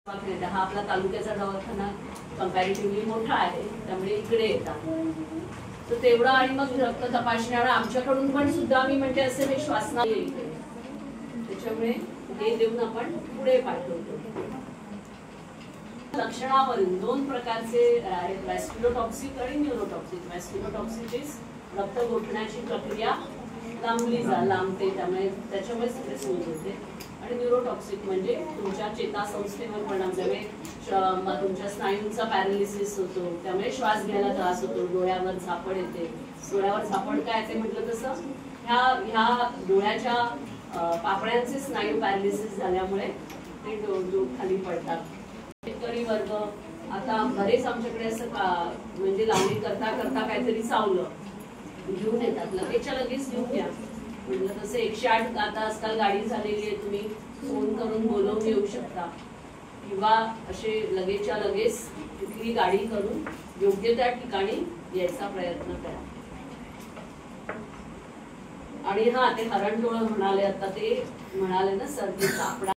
हा आपला तालुक्याचा दवाखाना कंपॅरेटिव्हली मोठा आहे, त्यामुळे इकडे येतात. तर तेवढं आणि मग रक्त तपासणी आमच्याकडून पण सुद्धा मी म्हणते असे मी श्वासना येईल, त्याच्यामुळे हे देऊन आपण पुढे पाठवतो. लक्षणावरून दोन प्रकारचे आहेत, व्हॅस्क्युलोटॉक्सिक आणि न्यूरोटॉक्सिक. व्हॅस्क्युलोटॉक्सिक इज रक्त गोठण्याची प्रक्रिया लांबते, त्याच्यामुळे सगळे सूज होते. आणि न्यूरोटॉक्सिक म्हणजे तुमच्या चेतासंस्थेवर परिणाम, त्यामुळे तुमच्या स्नायूंचा पॅरालिसिस होतो, त्यामुळे श्वास घ्यायला त्रास होतो, डोळ्यावर झापड येते. डोळ्यावर झापड काय येते म्हटलं तसं ह्या डोळ्याच्या पापण्यांचे स्नायू पॅरालिसिस झाल्यामुळे ते खाली पडतात. शेतकरी वर्ग आता बरेच आमच्याकडे असं म्हणजे लावणी करता करता काहीतरी चावलं घेऊन येतात, लगेचच्या लगेच घेऊन घ्या म्हटलं तसं 108 आता आजकाल गाडी झालेली आहे, तुम्ही फोन करून बोलवून येऊ शकता किंवा असे लगेचच्या लगेच तिथली गाडी करून योग्य त्या ठिकाणी यायचा प्रयत्न करा. आणि हा ते हरणटोळ म्हणाले, आता ते म्हणाले ना सर्दीचा आपला